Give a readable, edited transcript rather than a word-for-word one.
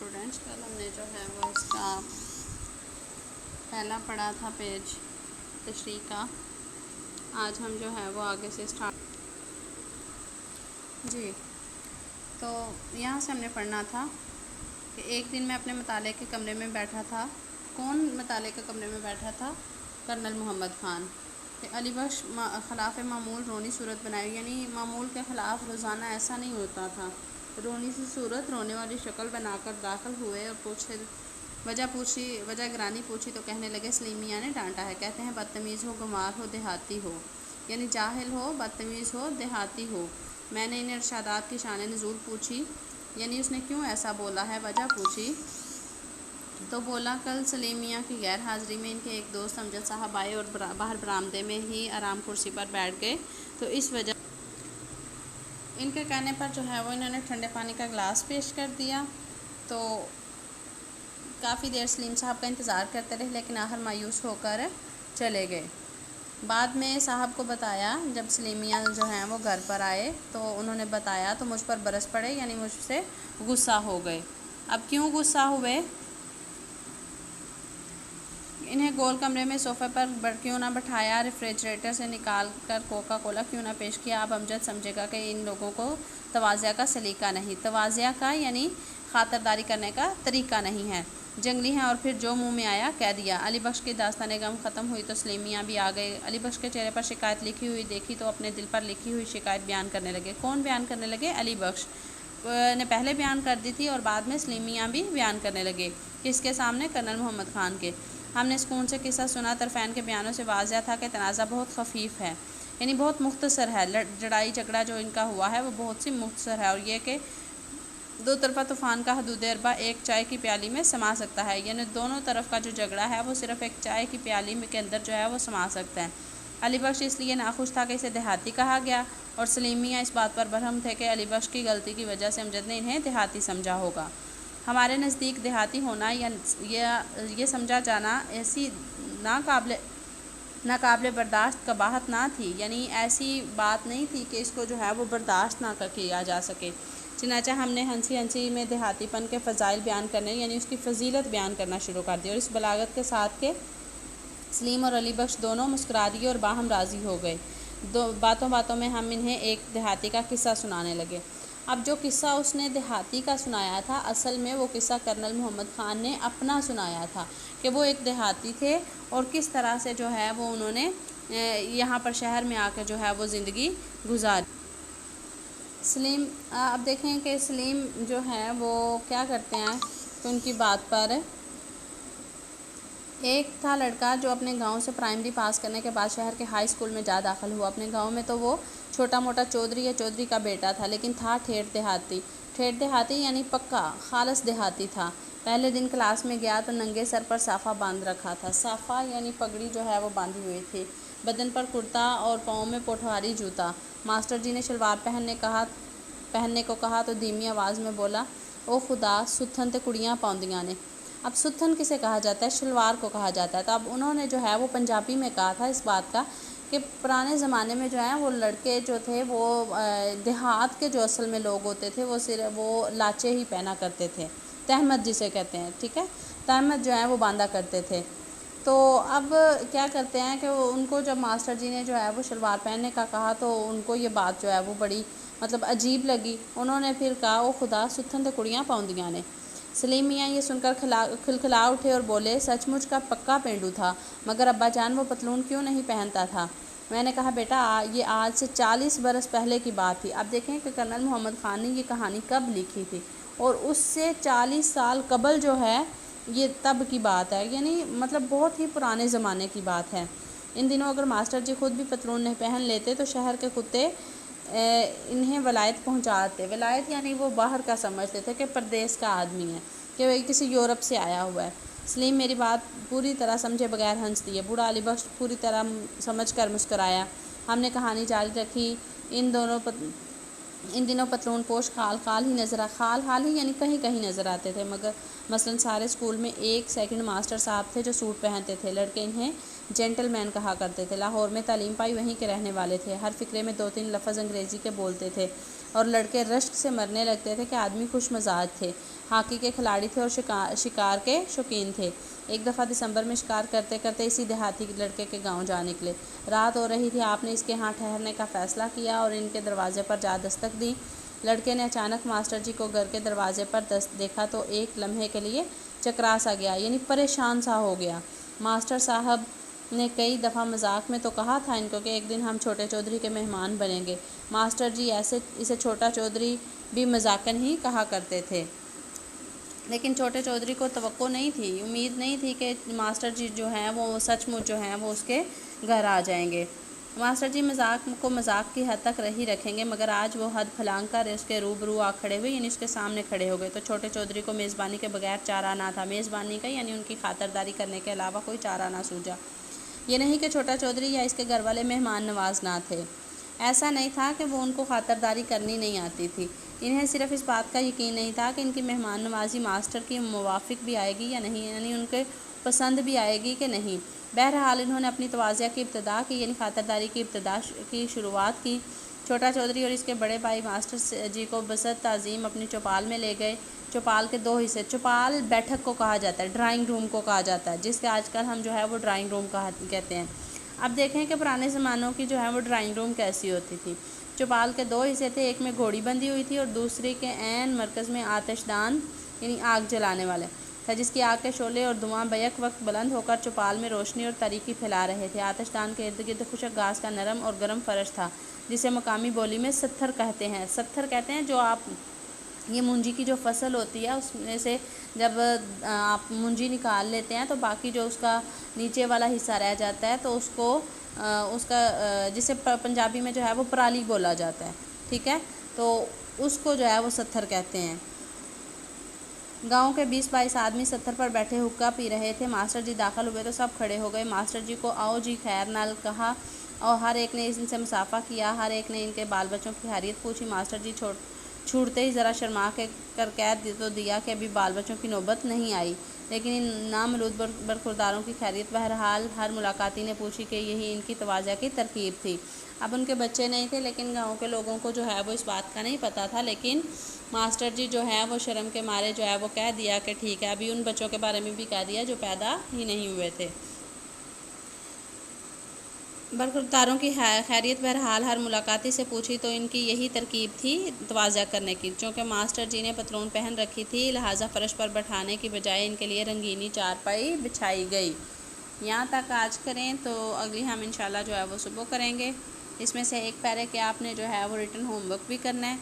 Students, کل ہم نے جو ہے وہ اس کا پہلا پڑھا تھا پیج تشریح کا. آج ہم جو ہے وہ آگے سے جی تو یہاں سے ہم نے پڑھنا تھا کہ ایک دن میں اپنے مطالعے کے کمرے میں بیٹھا تھا. کون مطالعے کے کمرے میں بیٹھا تھا؟ کرنل محمد خان. کہ علی بخش خلاف معمول رونی صورت بنائی، یعنی معمول کے خلاف روزانہ ایسا نہیں ہوتا تھا. رونی سی صورت، رونے والی شکل بنا کر داخل ہوئے اور وجہ گرانی پوچھی تو کہنے لگے سلیم میاں نے ڈانٹا ہے. کہتے ہیں بدتمیز ہو، گنوار ہو، دیہاتی ہو، یعنی جاہل ہو، بدتمیز ہو، دیہاتی ہو. میں نے انہیں ارشادات کی شان نزول پوچھی، یعنی اس نے کیوں ایسا بولا ہے، وجہ پوچھی. تو بولا کل سلیم میاں کی غیر حاضری میں ان کے ایک دوست امجد صاحب آئے اور باہر برآمدے میں ہی آرام کرسی پر بیٹھ گئے، تو اس وجہ ان کے کہنے پر جو ہے وہ انہوں نے ٹھنڈے پانی کا گلاس پیش کر دیا. تو کافی دیر سلیم صاحب کا انتظار کرتے رہے، لیکن آخر مایوس ہو کر چلے گئے. بعد میں صاحب کو بتایا، جب سلیم میاں جو ہیں وہ گھر پر آئے تو انہوں نے بتایا تو مجھ پر برس پڑے، یعنی مجھ سے غصہ ہو گئے. اب کیوں غصہ ہوئے؟ انہیں گول کمرے میں صوفے پر کیوں نہ بٹھایا، ریفریجریٹر سے نکال کر کوکا کولا کیوں نہ پیش کیا. اب امجد سمجھے گا کہ ان لوگوں کو تواضع کا سلیقہ نہیں، تواضع کا یعنی خاطرداری کرنے کا طریقہ نہیں ہے، جنگلی ہیں اور پھر جو منہ میں آیا کہہ دیا. علی بخش کی داستان غم ختم ہوئی تو سلیم میاں بھی آ گئے. علی بخش کے چہرے پر شکایت لکھی ہوئی دیکھی تو اپنے دل پر لکھی ہوئی شکایت بیان کرنے لگے. کون بیان کرنے لگے؟ علی بخش نے پہلے بیان کر دی تھی اور بعد میں سلیم میاں بھی بیان کرنے لگے. کس کے سامنے؟ کرنل محمد خان کے. ہم نے سکون سے قصہ سنا. طرفین کے بیانوں سے واضح تھا کہ تنازع بہت خفیف ہے، یعنی بہت مختصر ہے. لڑائی جھگڑا جو ان کا ہوا ہے وہ بہت سی مختصر ہے، اور یہ کہ دو طرفہ طوفان کا حدود اربع ایک چائے کی پیالی میں سما سکتا ہے، یعنی دونوں طرف کا جو جھگڑا ہے وہ صرف ایک چائے کی پیالی کے اندر جو ہے وہ سما سکتا ہے. علی بخش اس لیے ناخوش تھا کہ اسے دیہاتی کہا گیا، اور سلیم میاں اس بات پر برہم تھے کہ علی بخش کی غلطی کی وجہ سے امجد نے انہیں دیہاتی سمجھا ہوگا. ہمارے نزدیک دیہاتی ہونا یا یہ سمجھا جانا ایسی ناقابل برداشت قباحت نہ تھی، یعنی ایسی بات نہیں تھی کہ اس کو جو ہے وہ برداشت نہ کیا جا سکے. چنانچہ ہم نے ہنسی میں دیہاتی پن کے فضائل بیان کرنے، یعنی اس کی فضیلت بیان کرنا شروع کر دی، اور اس بلاغت کے ساتھ کہ سلیم اور علی بخش دونوں مسکرا دیے اور باہم راضی ہو گئے. باتوں میں ہم انہیں ایک دیہاتی کا قصہ سنانے لگے. اب جو قصہ اس نے دیہاتی کا سنایا تھا، اصل میں وہ قصہ کرنل محمد خان نے اپنا سنایا تھا کہ وہ ایک دیہاتی تھے اور کس طرح سے جو ہے وہ انہوں نے یہاں پر شہر میں آ کے جو ہے وہ زندگی گزاری. سلیم اب دیکھیں کہ سلیم جو ہے وہ کیا کرتے ہیں تو ان کی بات پر ایک تھا لڑکا جو اپنے گاؤں سے پرائمری پاس کرنے کے بعد شہر کے ہائی اسکول میں جا داخل ہوا. اپنے گاؤں میں تو وہ چھوٹا موٹا چودھری یا چودھری کا بیٹا تھا، لیکن تھا ٹھیٹھ دیہاتی یعنی پکا خالص دیہاتی تھا. پہلے دن کلاس میں گیا تو ننگے سر پر صافہ باندھ رکھا تھا. صافہ یعنی پگڑی جو ہے وہ باندھی ہوئی تھی، بدن پر کرتا اور پاؤں میں پوٹھواری جوتا. ماسٹر جی نے شلوار پہننے کو کہا تو دھیمی آواز میں بولا، او خدا، ستھن تے کڑیاں پاؤندیاں نے. اب ستھن کسے کہا جاتا ہے؟ شلوار کو کہا جاتا ہے. تو اب انہوں نے جو ہے وہ پنجابی میں کہا تھا اس بات کا کہ پرانے زمانے میں جو ہے وہ لڑکے جو تھے وہ دیہات کے جو اصل میں لوگ ہوتے تھے وہ صرف وہ لاچے ہی پہنا کرتے تھے، تہمت جسے کہتے ہیں، ٹھیک ہے، تہمت جو ہے وہ باندھا کرتے تھے. تو اب کیا کرتے ہیں کہ ان کو جب ماسٹر جی نے جو ہے وہ شلوار پہننے کا کہا تو ان کو یہ بات جو ہے وہ بڑی عجیب لگی. انہوں نے پھر کہا، او خدا، ستھن تے کڑیاں پاؤندیاں نے. سلیم میاں یہ سن کر کھلکھلا اٹھے اور بولے، سچ مچ کا پکا پینڈو تھا، مگر ابا جان وہ پتلون کیوں نہیں پہنتا تھا؟ میں نے کہا، بیٹا یہ آج سے 40 برس پہلے کی بات تھی. اب دیکھیں کہ کرنل محمد خان نے یہ کہانی کب لکھی تھی، اور اس سے 40 سال قبل جو ہے یہ تب کی بات ہے، یعنی بہت ہی پرانے زمانے کی بات ہے. ان دنوں اگر ماسٹر جی خود بھی پتلون نہیں پہن لیتے تو شہر کے کتے انہیں ولایت پہنچاتے. ولایت یعنی وہ باہر کا سمجھتے تھے کہ پردیس کا آدمی ہے، کہ وہ کسی یورپ سے آیا ہوا ہے. سلیم میری بات پوری طرح سمجھے بغیر ہنس دیے. بوڑھا علی بخش پوری طرح سمجھ کر مسکرایا. ہم نے کہانی جاری رکھی. ان دنوں پتلون پوش حال ہی یعنی کہیں نظر آتے تھے، مگر مثلا سارے اسکول میں ایک سیکنڈ ماسٹر صاحب تھے جو سوٹ پہنتے تھے. لڑکے انہیں جینٹل مین کہا کرتے تھے. لاہور میں تعلیم پائی وہیں کے رہنے والے تھے. ہر فقرے میں 2-3 لفظ انگریزی کے بولتے تھے. اور لڑکے رشک سے مرنے لگتے تھے کہ آدمی خوش مزاج تھے، ہاکی کے کھلاڑی تھے اور شکار کے شوقین تھے۔ ایک دفعہ دسمبر میں شکار کرتے کرتے اسی دیہاتی لڑکے کے گاؤں جا نکلے۔ رات ہو رہی تھی، آپ نے اس کے ہاں ٹھہرنے کا فیصلہ کیا اور ان کے دروازے پر جا دستک دی۔ لڑکے نے اچانک ماسٹر جی کو گھر کے دروازے پر دیکھا تو ایک لمحے کے لیے چکرا سا گیا، یعنی پریشان سا ہو گیا۔ ماسٹر صاحب نے کئی دفعہ مذاق میں تو کہا تھا ان کو کہ ایک دن ہم چھوٹے چودھری کے مہمان بنیں گے۔ ماسٹر جی اسے چھوٹا چودھری بھی مذاقاً ہی کہا کرتے تھے، لیکن چھوٹے چودھری کو توقع نہیں تھی، امید نہیں تھی کہ ماسٹر جی جو ہیں وہ سچ مچ جو ہیں وہ اس کے گھر آ جائیں گے۔ ماسٹر جی مذاق کو مذاق کی حد تک ہی رکھیں گے، مگر آج وہ حد پھلانگ کر اس کے روبرو آ کھڑے ہوئے، یعنی اس کے سامنے کھڑے ہو گئے تو چھوٹے چودھری کو میزبانی کے بغیر چارہ نہ تھا۔ میزبانی کا یعنی ان کی خاطرداری کرنے کے علاوہ کوئی چارہ نہ سوجا۔ یہ نہیں کہ چھوٹا چودھری یا اس کے گھر والے مہمان نواز نہ تھے، ایسا نہیں تھا کہ وہ ان کو خاطرداری کرنی نہیں آتی تھی، انہیں صرف اس بات کا یقین نہیں تھا کہ ان کی مہمان نوازی ماسٹر کی موافق بھی آئے گی یا نہیں، یعنی ان کے پسند بھی آئے گی کہ نہیں۔ بہرحال انہوں نے اپنی تواضع کی ابتدا کی، یعنی خاطرداری کی ابتدا کی شروعات کی۔ چھوٹا چودھری اور اس کے بڑے بھائی ماسٹر جی کو بصد تعظیم اپنی چوپال میں لے گئے۔ چوپال کے 2 حصے، چوپال بیٹھک کو کہا جاتا ہے، ڈرائنگ روم کو کہا جاتا ہے، جس کے آج کل ہم جو ہے وہ ڈرائنگ روم کہتے ہیں۔ اب دیکھیں کہ پرانے زمانوں کی جو ہے وہ ڈرائنگ روم کیسی ہوتی تھی۔ چوپال کے 2 حصے تھے، ایک میں گھوڑی بندھی ہوئی تھی اور دوسری کے عین مرکز میں آتش دان یعنی آگ جلانے والے تھا، جس کی آگ کے شعلے اور دھواں بیک وقت بلند ہو کر چوپال میں روشنی اور تاریکی پھیلا رہے تھے۔ آتش دان کے ارد گرد خشک گھاس کا نرم اور گرم فرش تھا، جسے مقامی بولی میں ستھر کہتے ہیں۔ ستھر کہتے ہیں جو آپ یہ مونجی کی جو فصل ہوتی ہے اس میں سے جب آپ مونجی نکال لیتے ہیں تو باقی جو اس کا نیچے والا حصہ رہ جاتا ہے تو اس کا جسے پنجابی میں جو ہے وہ پرالی بولا جاتا ہے، ٹھیک ہے، تو اس کو جو ہے وہ ستھر کہتے ہیں۔ گاؤں کے 20-22 آدمی ستھر پر بیٹھے حقہ پی رہے تھے۔ ماسٹر جی داخل ہوئے تو سب کھڑے ہو گئے، ماسٹر جی کو آؤ جی خیر نال کہا اور ہر ایک نے ان سے مصافحہ کیا، ہر ایک نے ان کے بال بچوں کی خیریت پوچھی۔ ماسٹر جی چھوٹتے ہی ذرا شرما کر کہہ تو دیا کہ ابھی بال بچوں کی نوبت نہیں آئی، لیکن ان نامولود برخورداروں کی خیریت بہرحال ہر ملاقاتی نے پوچھی کہ یہی ان کی تواضع کی ترکیب تھی۔ اب ان کے بچے نہیں تھے، لیکن گاؤں کے لوگوں کو جو ہے وہ اس بات کا نہیں پتہ تھا، لیکن ماسٹر جی جو ہے وہ شرم کے مارے جو ہے وہ کہہ دیا کہ ٹھیک ہے، ابھی ان بچوں کے بارے میں بھی کہہ دیا جو پیدا ہی نہیں ہوئے تھے۔ برخورداروں کی خیریت بہرحال ہر ملاقاتی سے پوچھی تو ان کی یہی ترکیب تھی تواضع کرنے کی۔ چونکہ ماسٹر جی نے پتلون پہن رکھی تھی، لہٰذا فرش پر بٹھانے کی بجائے ان کے لیے رنگینی چارپائی بچھائی گئی۔ یہاں تک آج کریں تو اگلی ہم انشاءاللہ جو ہے وہ صبح کریں گے۔ اس میں سے ایک پیرے کے آپ نے جو ہے وہ ریٹن ہوم ورک بھی کرنا ہے۔